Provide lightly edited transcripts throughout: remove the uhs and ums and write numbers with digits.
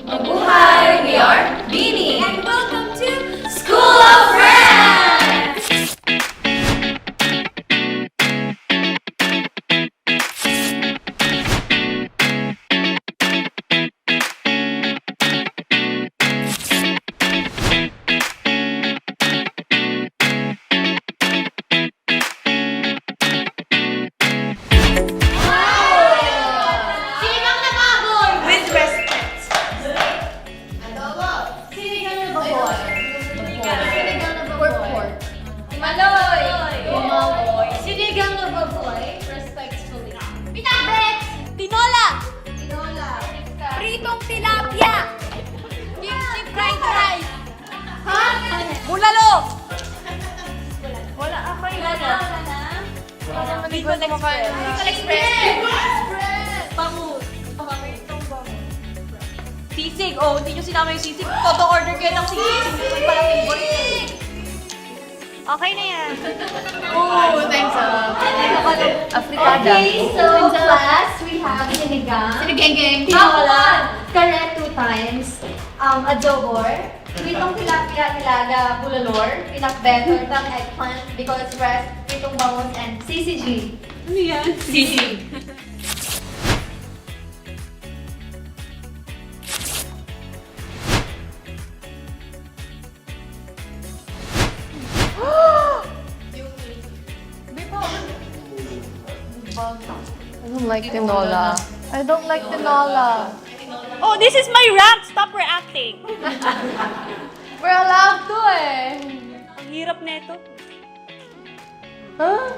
Mabuhay! We are Beanie! And welcome to School of Friends! Sinigang na baboy! With respect. Adobo! Sinigang na baboy! Sinigang na baboy! Maloy! Baboy! Sinigang na baboy! Respectfully. Pinabet! Tinola! Tinola! Pritong tilapia! Kimchi fried rice! Ha? Bulalo! Wala ako yung Bicol Express. Bicol Express! Bangus. Sisig. Oh, hindi nyo sinama yung sisig. Todo order kayo ng sisig. Sisig pala favorite. Okay na yan. Oh, thanks Afrikada. Okay, so class, we have sinigang. Sinigang. Tinola. Correct 2 times. Adobor. Pritong tilapia nilaga bulalor. Pinakbetter ng eggplant because rest, pritong bangus, and CCG. Ano yan? Sisig. I don't like tinola. I don't like tinola. Oh, this is my rant. Stop reacting. We're allowed to eh. Ang hirap nito. Huh?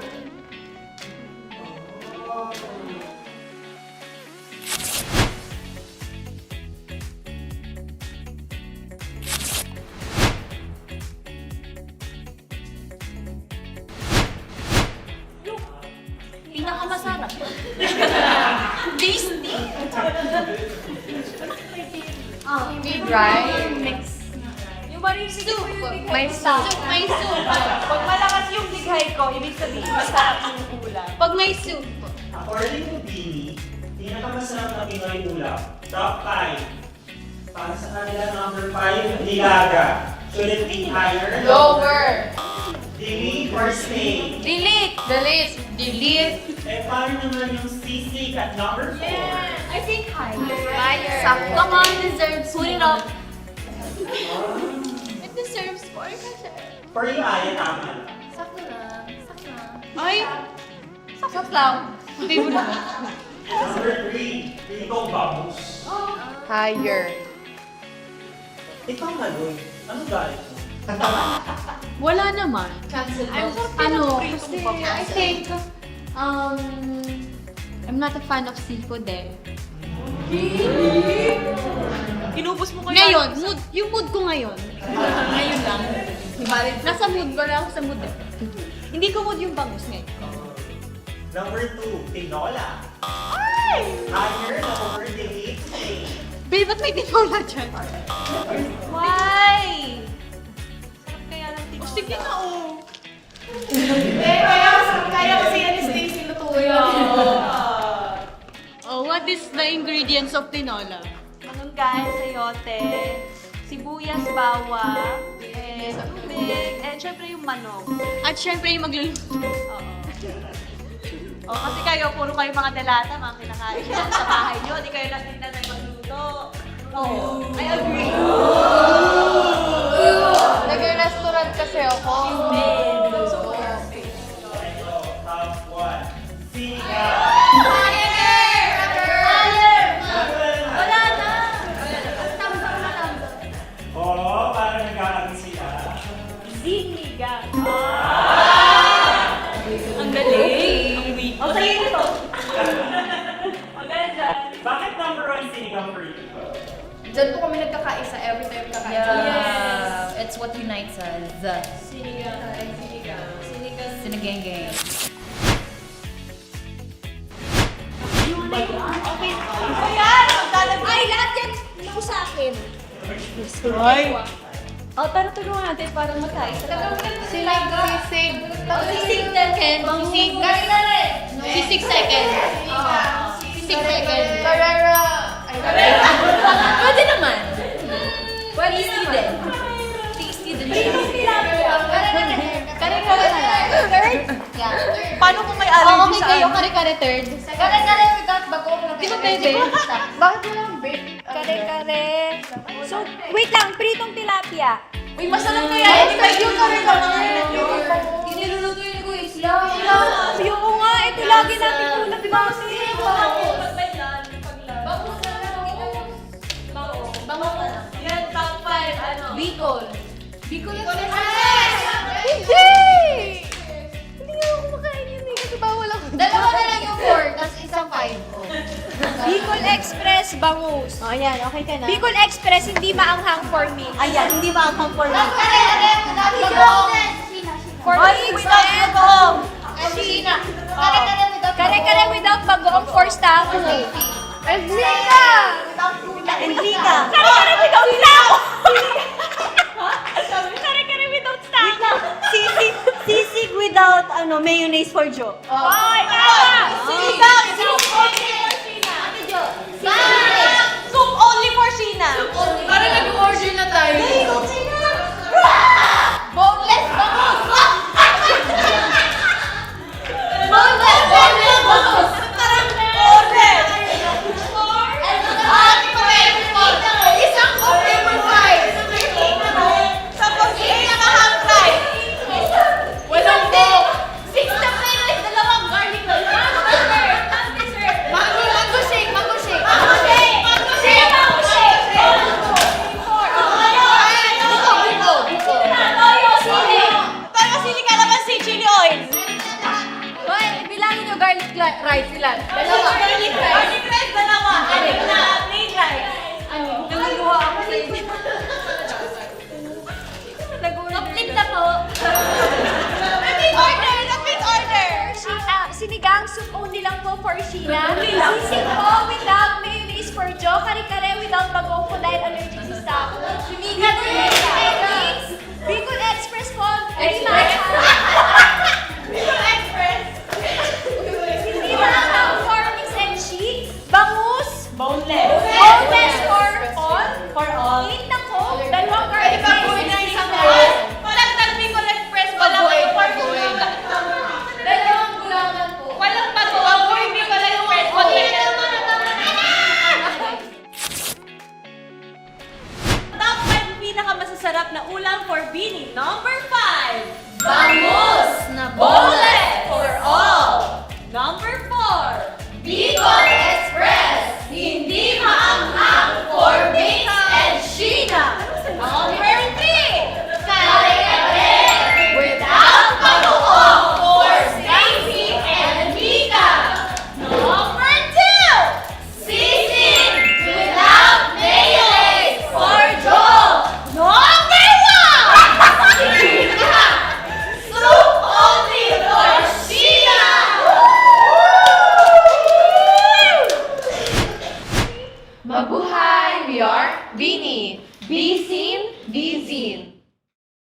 Pinakamasarap. Tasty. Hindi dry. Yung marisig ko yung bigay. May soup. May soup. Pag malakas yung bigay ko, ibig sabihin, masarap yung ulam. Pag may soup. According to Bini, pinakamasarap na Pinoy ulam. Top 5. Para sa kanila, number 5, nilaga. Should it be higher? Lower. Delete or stay? Delete! Delete. Delete. Eh, paano naman yung sisig at number 4? I think higher. Higher. Come on, deserves. Put it up. It deserves 4 kasi. For you, Aya, tama. Sakto lang. Sakto lang. Ay! Sakot lang. Hindi mo na. Number 3, Rico Bangus. Higher. Ikaw, Maloy. Ano galit mo? Wala naman. Cancel I'm box. Kasi I think, I'm not a fan of seafood eh. Inubos mo ko Ngayon, yung mood ko ngayon. Ngayon lang. Nasa mood ko lang ako sa mood eh. Hindi ko mood yung bangus ngayon. Number 2, Tinola. Higher, lower, delete, stay. Babe, ba't may tinola dyan? Why? Sarap kaya ng tinola. Sige na oh. Kaya kasi yan is Stacy lutuin. Oh, what is the ingredients of tinola? Manunggan, sayote, sibuyas, bawang, tubig, and syempre yung manok. At syempre yung magluluto. Oo. Oh, kasi kayo, puro kayo mga delata, mga kinakain nyo sa bahay nyo. Di kayo natinda na magluto. Oh, I agree. Nag-restaurant kasi ako. So, Top 1, Sinigang. wala na. Oo, parang nagkakaroon sila. Sinigang. Ang galing. Ang weak. O, sa'yo nito. Maganda. Bakit number 1 sinigang for you? Diyan po kami nagkakaisa every time kakain. Yes. It's what unites us. Sinigang. Sinigang. Sinigang. Okay. Ayan! Ay, lahat yan mo sa akin. Ay! O, tara tulungan natin para magkain. Sisig. Sisig second. Sisig. Gari na rin. Sisig second. Sisig second. Karara. Pwede naman. Yeah. Paano kung may allergy Okay sa kayo, ano? kare-kare third. Kare-kare without bagong. Di ba pwede? Bakit walang beef? Kare-kare. So, wait lang, pritong tilapia. Uy, masarap kaya. Ay, Hindi ba yung kare-kare? Iniluluto yun ko isla. Oo nga, ito lagi natin ulam, di ba? Kasi Yan, top 5. Ano? Bicol. Bicol Hindi! Hindi ako kumakain yun eh, kasi bawal ako. Dalawa na lang yung 4, tapos isang 5 ko. Bicol Express, bangus. Oh, yan. Okay ka na. Bicol Express, hindi maanghang for me. Ayan, hindi ba ang for me? Kare-kare without bagong. For Ay, me, without instead, bagoong. Sina. Kare-kare without kare-kare without bagoong for staff. Enrica! Enrica. Kare-kare without staff! Kare-kare without staff! Sisig without mayonnaise for Joe. Ay, tama! Sisig! Soup only for Sheena. Para nag-order na tayo. Boneless bangus! Boneless bangus! Order! Isang flavor fries! Tapos, hang fries. Walang bok! 6 na flavors, dalawang garlic rice. Mango shake! Mango shake! Mango shake! Mango shake! Mango shake! Buko! Tayo sili kalamansi, chili oil. Hoy, bilangin nyo garlic rice ilan? Dalawa. Garlic rice, dalawa. Plain rice. Naluluha ako sa inyo. Complete na po. Repeat order. Sinigang soup only lang po for Sheena. Sisig po without mayonnaise for Joe. Kare-kare without bagoong po dahil allergic sa staff. Sinigang Bicol Express po. Hindi maanghang for mix and cheese. Bangus. Boneless. Boneless for all. For all. Eat na ko. Dalawang garlic rice. Walang Bicol Express, walang for Dalawang gulaman po. walang bato. Ang Bicol Express, walang Top 5 pinakamasasarap na ulam for Bini. Number 5. Bangus na Boneless for all. Number 4. Bicol